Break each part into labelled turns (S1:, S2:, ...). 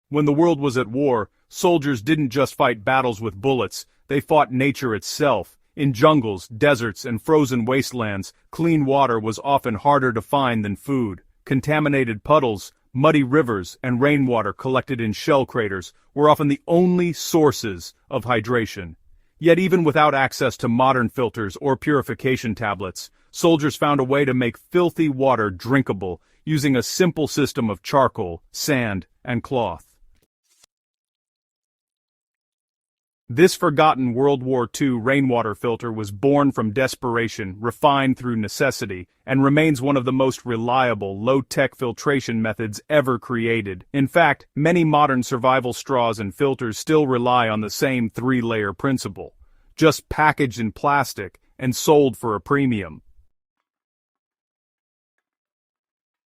S1: When the world was at war, soldiers didn't just fight battles with bullets, they fought nature itself. In jungles, deserts, and frozen wastelands, clean water was often harder to find than food. Contaminated puddles, muddy rivers, and rainwater collected in shell craters were often the only sources of hydration. Yet even without access to modern filters or purification tablets, soldiers found a way to make filthy water drinkable using a simple system of charcoal, sand, and cloth. This forgotten World War II rainwater filter was born from desperation, refined through necessity, and remains one of the most reliable, low-tech filtration methods ever created. In fact, many modern survival straws and filters still rely on the same three-layer principle, just packaged in plastic and sold for a premium.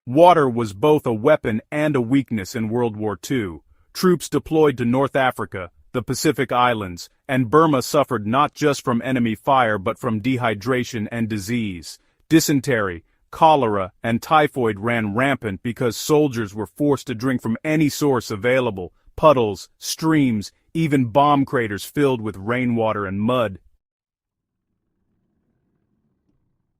S1: Water was both a weapon and a weakness in World War II. Troops deployed to North Africa, the Pacific Islands, and Burma suffered not just from enemy fire but from dehydration and disease. Dysentery, cholera, and typhoid ran rampant because soldiers were forced to drink from any source available: puddles, streams, even bomb craters filled with rainwater and mud.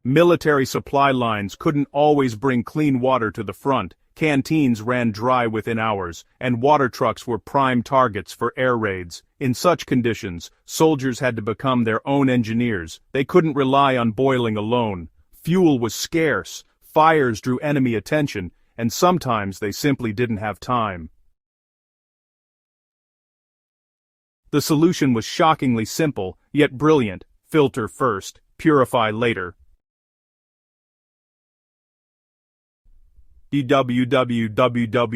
S1: Military supply lines couldn't always bring clean water to the front. Canteens ran dry within hours, and water trucks were prime targets for air raids. In such conditions, soldiers had to become their own engineers. They couldn't rely on boiling alone. Fuel was scarce, fires drew enemy attention, and sometimes they simply didn't have time. The solution was shockingly simple, yet brilliant: filter first, purify later. The WWII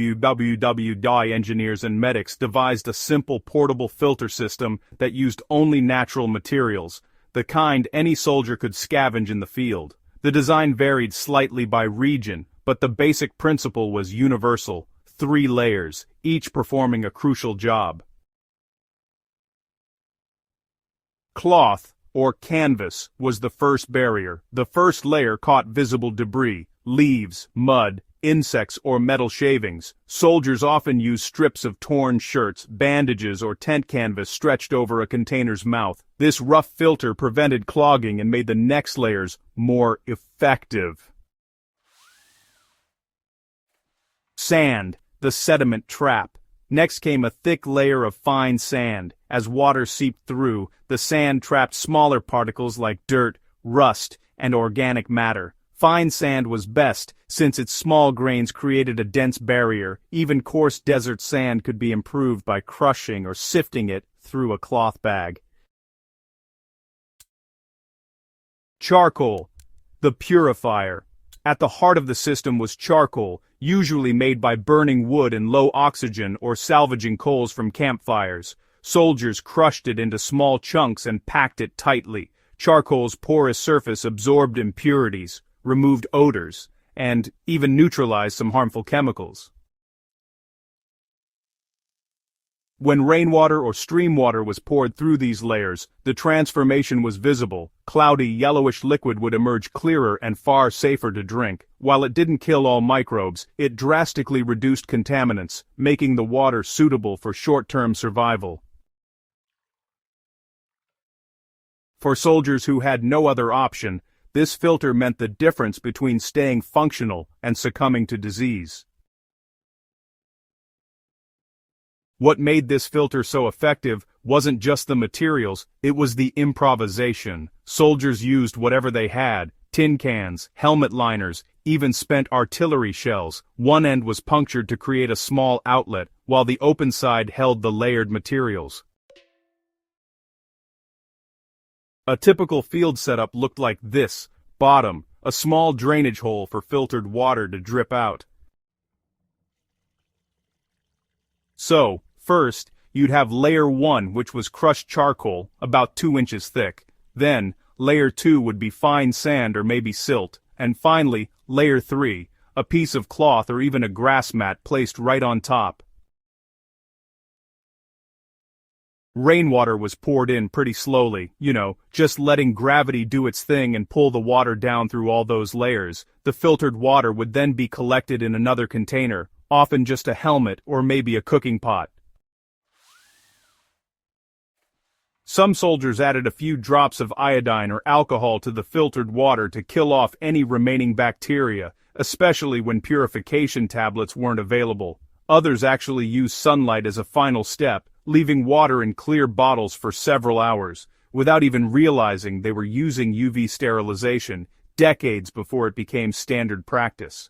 S1: engineers and medics devised a simple portable filter system that used only natural materials, the kind any soldier could scavenge in the field. The design varied slightly by region, but the basic principle was universal: 3 layers, each performing a crucial job. Cloth, or canvas, was the first barrier. The first layer caught visible debris, leaves, mud, insects, or metal shavings. Soldiers often used strips of torn shirts, bandages, or tent canvas stretched over a container's mouth. This rough filter prevented clogging and made the next layers more effective. Sand, the sediment trap. Next came a thick layer of fine sand. As water seeped through, the sand trapped smaller particles like dirt, rust, and organic matter. Fine sand was best, since its small grains created a dense barrier. Even coarse desert sand could be improved by crushing or sifting it through a cloth bag. Charcoal, the purifier. At the heart of the system was charcoal, usually made by burning wood in low oxygen or salvaging coals from campfires. Soldiers crushed it into small chunks and packed it tightly. Charcoal's porous surface absorbed impurities, removed odors, and even neutralized some harmful chemicals. When rainwater or stream water was poured through these layers, the transformation was visible. Cloudy, yellowish liquid would emerge clearer and far safer to drink. While it didn't kill all microbes, it drastically reduced contaminants, making the water suitable for short-term survival. For soldiers who had no other option, this filter meant the difference between staying functional and succumbing to disease. What made this filter so effective wasn't just the materials, it was the improvisation. Soldiers used whatever they had: tin cans, helmet liners, even spent artillery shells. One end was punctured to create a small outlet, while the open side held the layered materials. A typical field setup looked like this: bottom, a small drainage hole for filtered water to drip out. So, first, you'd have layer 1, which was crushed charcoal, about 2 inches thick. Then, layer 2 would be fine sand or maybe silt. And finally, layer 3, a piece of cloth or even a grass mat placed right on top. Rainwater was poured in pretty slowly, just letting gravity do its thing and pull the water down through all those layers. The filtered water would then be collected in another container, often just a helmet or maybe a cooking pot. Some soldiers added a few drops of iodine or alcohol to the filtered water to kill off any remaining bacteria, especially when purification tablets weren't available. Others actually used sunlight as a final step, leaving water in clear bottles for several hours, without even realizing they were using UV sterilization, decades before it became standard practice.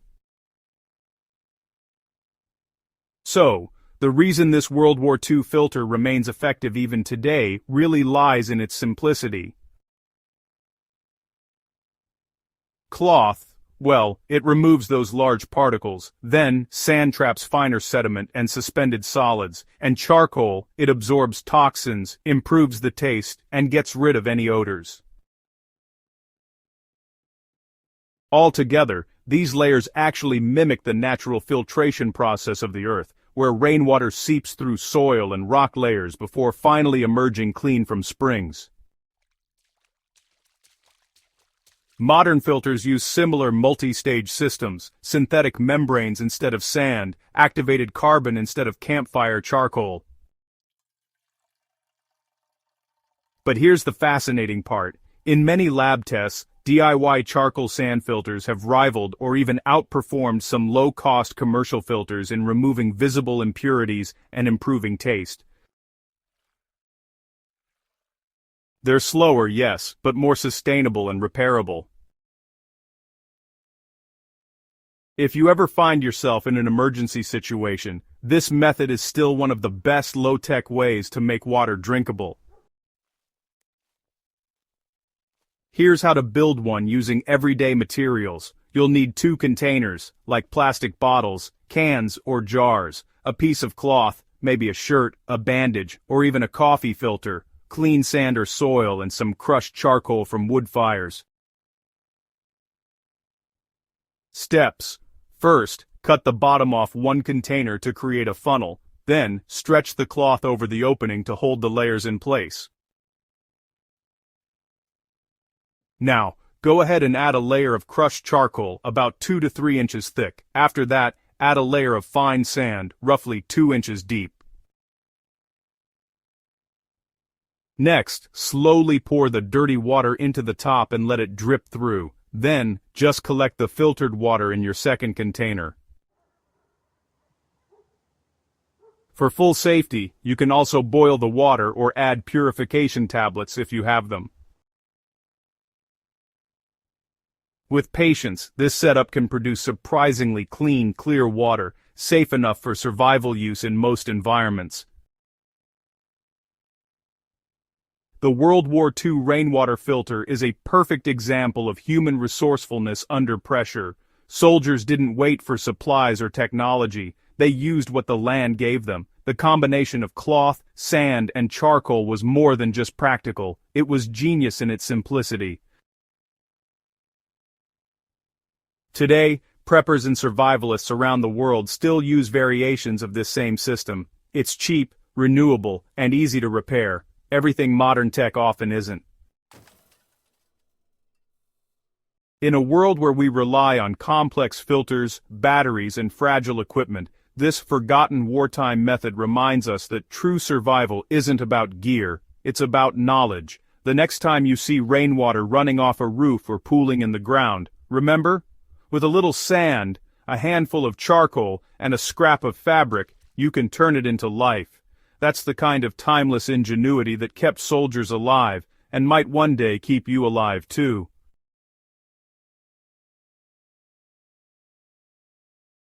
S1: So, the reason this World War II filter remains effective even today really lies in its simplicity. Cloth, well, it removes those large particles. Then, sand traps finer sediment and suspended solids. And charcoal, it absorbs toxins, improves the taste, and gets rid of any odors. Altogether, these layers actually mimic the natural filtration process of the Earth, where rainwater seeps through soil and rock layers before finally emerging clean from springs. Modern filters use similar multi-stage systems, synthetic membranes instead of sand, activated carbon instead of campfire charcoal. But here's the fascinating part. In many lab tests, DIY charcoal sand filters have rivaled or even outperformed some low-cost commercial filters in removing visible impurities and improving taste. They're slower, yes, but more sustainable and repairable. If you ever find yourself in an emergency situation, this method is still one of the best low-tech ways to make water drinkable. Here's how to build one using everyday materials. You'll need 2 containers, like plastic bottles, cans, or jars, a piece of cloth, maybe a shirt, a bandage, or even a coffee filter, clean sand or soil, and some crushed charcoal from wood fires. Steps. First, cut the bottom off one container to create a funnel, then stretch the cloth over the opening to hold the layers in place. Now, go ahead and add a layer of crushed charcoal about 2 to 3 inches thick. After that, add a layer of fine sand, roughly 2 inches deep. Next, slowly pour the dirty water into the top and let it drip through. Then, just collect the filtered water in your second container. For full safety, you can also boil the water or add purification tablets if you have them. With patience, this setup can produce surprisingly clean, clear water, safe enough for survival use in most environments. The World War II rainwater filter is a perfect example of human resourcefulness under pressure. Soldiers didn't wait for supplies or technology, they used what the land gave them. The combination of cloth, sand, and charcoal was more than just practical, it was genius in its simplicity. Today, preppers and survivalists around the world still use variations of this same system. It's cheap, renewable, and easy to repair. Everything modern tech often isn't. In a world where we rely on complex filters, batteries, and fragile equipment, this forgotten wartime method reminds us that true survival isn't about gear, it's about knowledge. The next time you see rainwater running off a roof or pooling in the ground, remember? With a little sand, a handful of charcoal, and a scrap of fabric, you can turn it into life. That's the kind of timeless ingenuity that kept soldiers alive, and might one day keep you alive too.